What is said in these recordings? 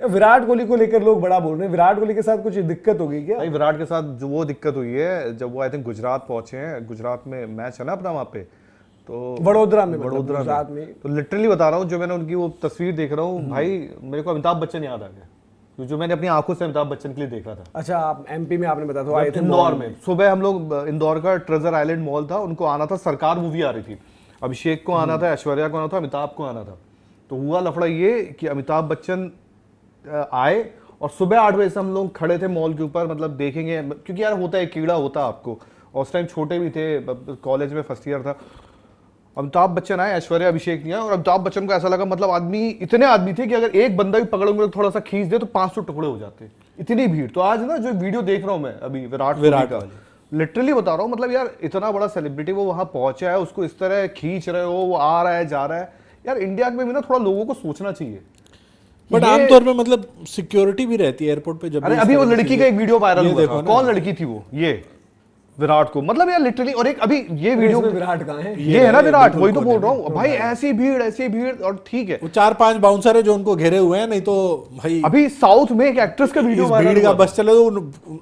विराट कोहली को लेकर लोग बड़ा बोल रहे हैं, विराट कोहली के साथ कुछ दिक्कत हो गई क्या? भाई विराट के साथ जो वो दिक्कत हुई है जब वो आई थिंक गुजरात पहुंचे हैं, गुजरात में मैच है ना अपना वहाँ पे, तो वडोदरा में तो लिटरली बता रहा हूँ, जो मैंने उनकी वो तस्वीर देख रहा हूँ भाई, मेरे को अमिताभ बच्चन याद आ गया, जो मैंने अपनी आंखों से अमिताभ बच्चन के लिए देखा था। अच्छा, आप एमपी में आपने बताया, तो आए थे इंदौर में। सुबह हम लोग, इंदौर का ट्रेजर आइलैंड मॉल था, उनको आना था, सरकार मूवी आ रही थी, अभिषेक को आना था, ऐश्वर्या को आना था, अमिताभ को आना था। तो हुआ लफड़ा ये कि अमिताभ बच्चन आए और सुबह 8 बजे से हम लोग खड़े थे मॉल के ऊपर, मतलब देखेंगे, क्योंकि यार होता है कीड़ा होता है आपको, और उस टाइम छोटे भी थे, कॉलेज में फर्स्ट ईयर था। अमिताभ बच्चन आए, ऐश्वर्या अभिषेक नहीं आए, और अमिताभ बच्चन को ऐसा लगा, मतलब आदमी, इतने आदमी थे कि अगर एक बंदा भी पकड़ोगे थोड़ा सा खींच दे तो 500 टुकड़े हो जाते, इतनी भीड़। तो आज ना जो वीडियो देख रहा हूँ मैं अभी विराट का, लिटरली बता रहा हूँ, मतलब यार इतना बड़ा सेलिब्रिटी वो वहां पहुंचा है, उसको इस तरह खींच रहे हो, वो आ रहा है जा रहा है, यार इंडिया में भी ना थोड़ा लोगों को सोचना चाहिए। बट आमतौर पे मतलब सिक्योरिटी भी रहती है एयरपोर्ट पे जब। अरे अभी वो लड़की का एक वीडियो वायरल हुआ था, कौन लड़की थी वो, ये विराट को, मतलब यार लिटरली, और एक अभी ये वीडियो में विराट कहाँ है, ये है ना विराट, वही तो बोल रहा हूँ भाई, ऐसी भीड़, और ठीक है वो 4-5 बाउंसर है जो उनको घेरे हुए हैं, नहीं तो भाई अभी साउथ में एक एक्ट्रेस का वीडियो वायरल भीड़ का बस चले तो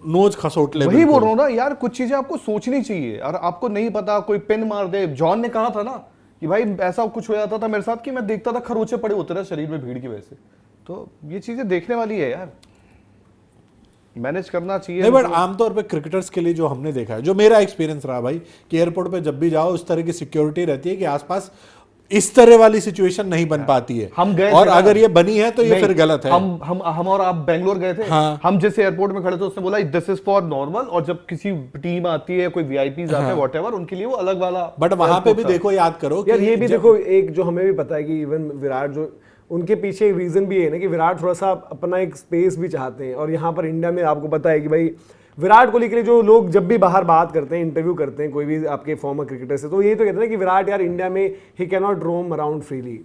नोज खसोट ले। वही बोल रहा हूँ ना यार, कुछ चीजें आपको सोचनी चाहिए, और आपको नहीं पता कोई पिन मार दे। जॉन ने कहा था ना कि भाई ऐसा कुछ हो जाता था मेरे साथ कि मैं देखता था खरोचे पड़े होते रहे शरीर में भीड़ की वजह से। तो ये चीजें देखने वाली है यार, मैनेज करना चाहिए। नहीं, बट आमतौर पे क्रिकेटर्स के लिए जो हमने देखा है, जो मेरा एक्सपीरियंस रहा भाई, कि एयरपोर्ट पे जब भी जाओ उस तरह की सिक्योरिटी रहती है कि आसपास इस तरह वाली सिचुएशन नहीं बन पाती है। हम गए और अगर ये बनी है तो ये फिर गलत है। हम और आप बेंगलोर गए थे। हाँ। हम जिस एयरपोर्ट में खड़े थे उसने बोला दिस इज फॉर नॉर्मल, और जब किसी टीम आती है, कोई वीआईपीज आते हैं, व्हाटएवर, उनके लिए वो अलग वाला। बट वहां पे भी देखो, याद करो यार ये भी देखो, एक जो हमें भी पता है कि इवन विराट, जो उनके पीछे एक रीजन भी है ना कि विराट थोड़ा सा अपना एक स्पेस भी चाहते हैं। और यहाँ पर इंडिया में आपको पता है कि भाई विराट कोहली के लिए जो लोग जब भी बाहर बात करते हैं, इंटरव्यू करते हैं कोई भी आपके फॉर्मर क्रिकेटर से, तो यही तो कहते हैं कि विराट यार इंडिया में he can not roam around freely,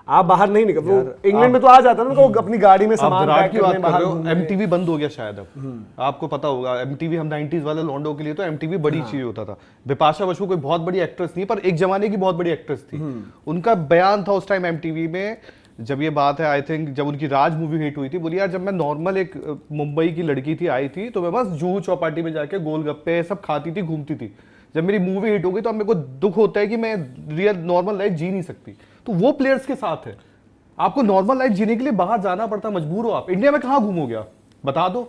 आप बाहर नहीं निकल। वो इंग्लैंड में तो आ जाता है ना, तो अपनी गाड़ी में सामान पैक करने बाहर। एमटीवी बंद हो गया शायद अब, आपको पता होगा एमटीवी, हम 90s वाले लॉन्डो के लिए तो एमटीवी बड़ी चीज होता था। बिपाशा बसु कोई बहुत बड़ी एक्ट्रेस नहीं, पर एक जमाने की बहुत बड़ी एक्ट्रेस थी। उनका बयान था उस टाइम एमटीवी में, जब ये बात है आई थिंक जब उनकी राज मूवी हिट हुई थी, बोली यार जब मैं नॉर्मल एक मुंबई की लड़की थी, आई थी, तो मैं बस जूहू चौपाटी में जाके गोलगप्पे सब खाती थी, घूमती थी। जब मेरी मूवी हिट हो गई तो अब मेरे को दुख होता है कि मैं रियल नॉर्मल लाइफ जी नहीं सकती। तो वो प्लेयर्स के साथ है, आपको नॉर्मल लाइफ जीने के लिए बाहर जाना पड़ता, मजबूर हो आप। इंडिया में कहाँ घूमोगे आप, बता दो।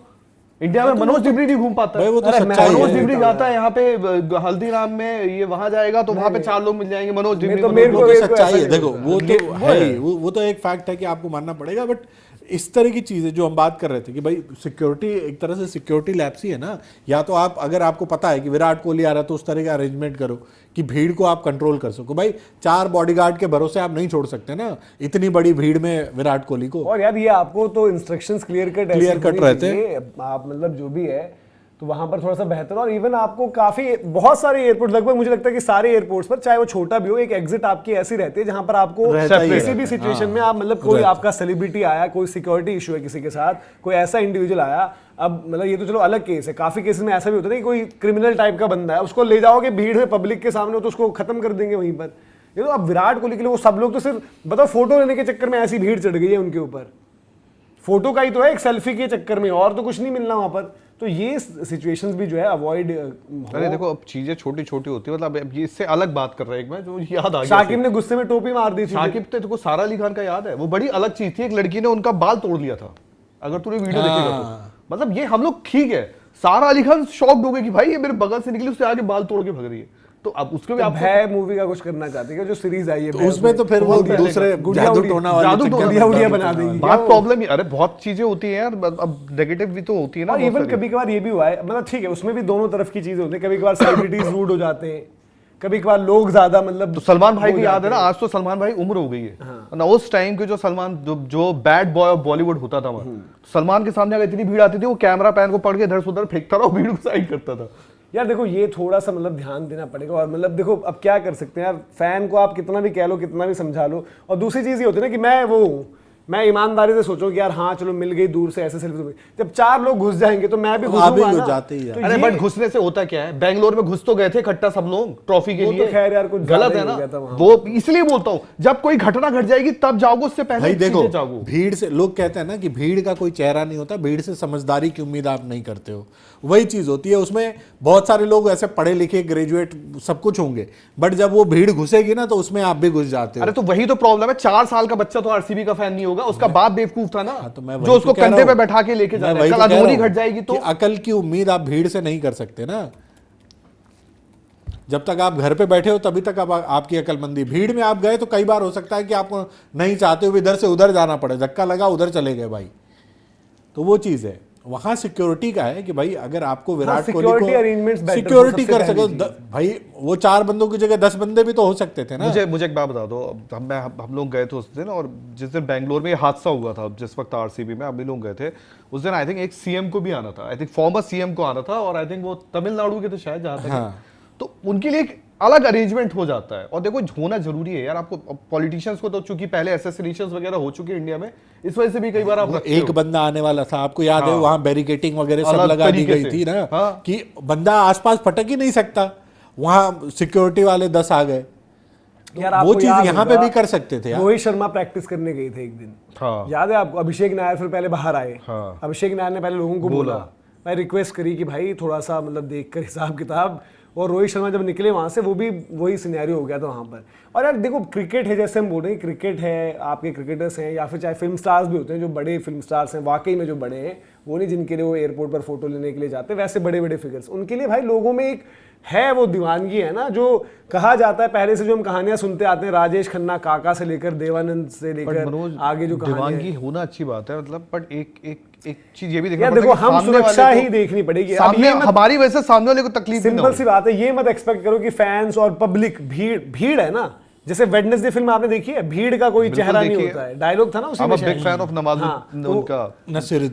इंडिया में मनोज तिवारी नहीं घूम पाता है, मनोज तिवारी जाता है यहाँ पे हल्दीराम में, ये वहां जाएगा तो वहां पे 4 लोग मिल जाएंगे, मनोज तिवारी। तो सच्चाई है, देखो वो तो है, वो तो एक फैक्ट है कि आपको मानना पड़ेगा। बट इस तरह की चीजें जो हम बात कर रहे थे कि भाई सिक्योरिटी एक तरह से सिक्योरिटी लैप्स ही है ना। या तो आप, अगर आपको पता है कि विराट कोहली आ रहा है तो उस तरह का अरेंजमेंट करो कि भीड़ को आप कंट्रोल कर सको। भाई 4 बॉडीगार्ड के भरोसे आप नहीं छोड़ सकते ना इतनी बड़ी भीड़ में विराट कोहली को। और यार ये आपको तो इंस्ट्रक्शंस क्लियर कट रहते हैं, आप मतलब जो भी है तो वहां पर थोड़ा सा बेहतर। और इवन आपको काफी बहुत सारे एयरपोर्ट, लगभग मुझे लगता है कि सारे एयरपोर्ट्स पर, चाहे वो छोटा भी हो, एक एग्जिट आपकी ऐसी रहती है जहां पर आपको किसी भी सिचुएशन में आप, मतलब कोई आपका सेलिब्रिटी आया, कोई सिक्योरिटी इशू है किसी के साथ, कोई ऐसा इंडिविजुअल आया, अब मतलब ये तो चलो अलग केस है, काफी केसेस में ऐसा भी होता है कि कोई क्रिमिनल टाइप का बंदा है, उसको ले जाओगे भीड़ में पब्लिक के सामने तो उसको खत्म कर देंगे वहीं पर। ये तो अब विराट कोहली के लिए वो सब लोग तो सिर्फ बताओ फोटो लेने के चक्कर में ऐसी भीड़ चढ़ गई है उनके ऊपर, फोटो का ही तो है, एक सेल्फी के चक्कर में, और तो कुछ नहीं मिलना वहां पर। तो ये सिचुएशंस भी जो है अवॉइड। अरे देखो अब चीजें छोटी छोटी होती है, मतलब अब ये इससे अलग बात कर रहे हैं। एक मैं जो याद आ गया, शाकिब ने गुस्से में टोपी मार दी थी। शाकिब तो देखो सारा अली खान का याद है, वो बड़ी अलग चीज थी, एक लड़की ने उनका बाल तोड़ लिया था, अगर तूने वीडियो देखेगा तो। मतलब ये हम लोग ठीक है, सारा अली खान शॉक्ड हो गए कि भाई ये मेरे बगल से निकली, उससे आगे बाल तोड़ के भाग रही है। तो अब उसके भी आप भय मूवी का कुछ करना चाहते हैं, जो सीरीज आई है तो उसमें तो फिर वो दूसरे जादू टोना वाले गुड़िया बना देंगे। बात प्रॉब्लम, अरे बहुत चीजें होती हैं यार, अब नेगेटिव भी तो होती है ना। इवन कभी कभार ये भी हुआ है, मतलब ठीक है उसमें भी दोनों तरफ की चीजें होती है, कभी कभार सेलिब्रिटीज रूड हो जाते हैं, कभी कभार लोग ज्यादा, मतलब तो सलमान भाई की याद है ना, आज तो सलमान भाई उम्र हो गई है ना, उस टाइम के जो सलमान जो बैड बॉय ऑफ बॉलीवुड होता था वहां, सलमान के सामने अगर इतनी भीड़ आती थी वो कैमरा पैन को पकड़ के इधर से उधर फेंकता था, भीड़ को साइड करता था। यार देखो ये थोड़ा सा मतलब ध्यान देना पड़ेगा। और मतलब देखो अब क्या कर सकते हैं यार, फैन को आप कितना भी कह लो, कितना भी समझा लो, और दूसरी चीज ये होती है ना कि मैं वो हूँ, मैं ईमानदारी से सोचूं कि यार हाँ चलो मिल गई दूर से ऐसे सेल्फी, जब 4 लोग घुस जाएंगे तो मैं भी आप भी घुसूंगा घुस ना। जाते ही यार। अरे बट घुसने से होता क्या है, बेंगलोर में घुस तो गए थे इकट्ठा सब लोग ट्रॉफी के वो लिए, तो खैर यार कुछ गलत ज्यादा है ही ना हो गया था वहाँ। वो इसलिए बोलता हूँ जब कोई घटना घट जाएगी तब जाओगे, उससे पहले भाई देखो, सीधे जाओगे। भीड़ से लोग कहते हैं ना कि भीड़ का कोई चेहरा नहीं होता, भीड़ से समझदारी की उम्मीद आप नहीं करते हो, वही चीज होती है। उसमें बहुत सारे लोग ऐसे पढ़े लिखे ग्रेजुएट सब कुछ होंगे, बट जब वो भीड़ घुसेगी ना तो उसमें आप भी घुस जाते हो। अरे तो वही तो प्रॉब्लम है, 4 साल का बच्चा तो आरसीबी का फैन नहीं होगा, उसका बाप बेवकूफ था ना, तो मैं वही जो उसको तो कह रहा कंधे पे हूं। बैठा के लेके जा मैं रहा है। वही कल तो कह रहा अधूरी हूं घट जाएगी तो कि अकल की उम्मीद आप भीड़ से नहीं कर सकते ना। जब तक आप घर पे बैठे हो तभी तक आपकी अकलमंदी। भीड़ में आप गए तो कई बार हो सकता है कि आपको नहीं चाहते हुए इधर से उधर जाना पड़े, धक्का लगा उधर चले गए भाई, तो वो चीज है। वहां सिक्योरिटी का है कि भाई अगर आपको विराट कोहली security arrangements को better, सिक्योरिटी सबसे कर पहली सको, चीज। भाई वो 4 बंदों की जगह 10 बंदे भी तो हो सकते थे ना। मुझे एक बात बता दो, हम लोग गए थे उस दिन, और जिस दिन बेंगलोर में ये हादसा हुआ था, जिस वक्त आरसीबी में हम भी लोग गए थे उस दिन, आई थिंक एक सीएम को भी आना था, आई थिंक फॉर्मर सीएम को आना था, और आई थिंक वो तमिलनाडु के थे शायद, जहां तक हाँ। तो उनके लिए एक अलग अरेंजमेंट हो जाता है। और देखो होना जरूरी है यार, आपको पॉलिटिशियंस को तो चूंकि पहले असैसिनेशंस वगैरह हो चुके हैं इंडिया में, इस वजह से भी कई बार आप रखते एक हो। बंदा आने वाला था, आपको याद है, हाँ। वहां बैरिकेटिंग वगैरह सब अलग लगा दी तरीके गई से। थी ना, हाँ। कि बंदा आसपास फटक ही नहीं सकता, वहां सिक्योरिटी वाले 10 आ गए। यार वो आपको चीज याद यहाँ पे होगा, भी कर सकते थे यार। रोहित शर्मा प्रैक्टिस करने गए थे एक दिन, हाँ। याद है आपको? अभिषेक नायर फिर पहले बाहर आए, हाँ। अभिषेक नायर ने पहले लोगों को बोला, मैं रिक्वेस्ट करी कि भाई थोड़ा सा मतलब देख कर हिसाब किताब, और रोहित शर्मा जब निकले वहां से वो भी वही सिनेरियो हो गया था वहां पर। और यार देखो क्रिकेट है, जैसे हम बोल रहे हैं क्रिकेट है, आपके क्रिकेटर्स हैं या फिर चाहे फिल्म स्टार्स भी होते हैं, जो बड़े फिल्म स्टार्स हैं वाकई में जो बड़े हैं, वो नहीं जिनके लिए वो एयरपोर्ट पर फोटो लेने के लिए जाते, वैसे बड़े बड़े फिगर्स, उनके लिए भाई लोगों में एक है वो दीवानगी है ना, जो कहा जाता है पहले से, जो हम कहानियां सुनते आते हैं, राजेश खन्ना काका से लेकर देवानंद से लेकर आगे जो दीवानगी होना अच्छी बात है, मतलब बट एक चीज ये भी देखना यार पड़ता देखो, है कि हम सामने सुरक्षा वाले ही को- देखनी पड़ेगी। अब सामने ये मत- हमारी वजह से सामने वाले को तकलीफ भी ना सिंपल हो। सी बात है, ये मत एक्सपेक्ट करो कि फैंस और पब्लिक भीड़ है ना, जैसे वेडनेसडे फिल्म आपने देखी है, भीड़ का कोई बिल्कुल चेहरा नहीं देखिए। होता है, डायलॉग था ना उसी I'm में a big शायद। fan of नवाजुद्दीन हाँ, तो- उनका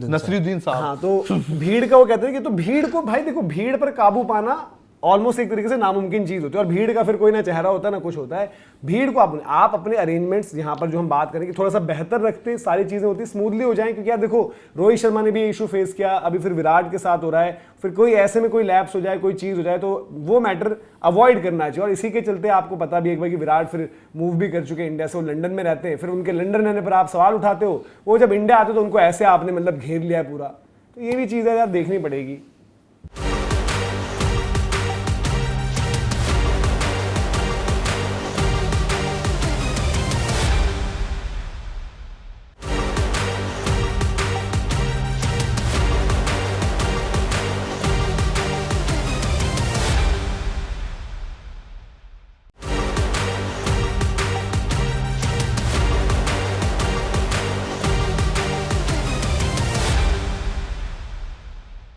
नसीरुद्दीन साहब। हाँ, तो भीड़ का वो कहते हैं कि, तो भीड़ को भाई देखो, भीड़ पर काबू पाना ऑलमोस्ट एक तरीके से नामुमकिन चीज होती है, और भीड़ का फिर कोई ना चेहरा होता है ना कुछ होता है। भीड़ को आप अपने अरेंजमेंट्स यहाँ पर जो हम बात करें कि थोड़ा सा बेहतर रखते हैं, सारी चीजें होती स्मूथली हो जाएं, क्योंकि यार देखो रोहित शर्मा ने भी ये इशू फेस किया, अभी फिर विराट के साथ हो रहा है, फिर कोई ऐसे में कोई लैप्स हो जाए, कोई चीज हो जाए, तो वो मैटर अवॉइड करना चाहिए। और इसी के चलते आपको पता भी एक बार कि विराट फिर मूव भी कर चुके हैं इंडिया से, वो लंदन में रहते हैं, फिर उनके लंदन रहने पर आप सवाल उठाते हो, वो जब इंडिया आते हो तो उनको ऐसे आपने मतलब घेर लिया है पूरा, तो ये भी चीज़ है यार देखनी पड़ेगी।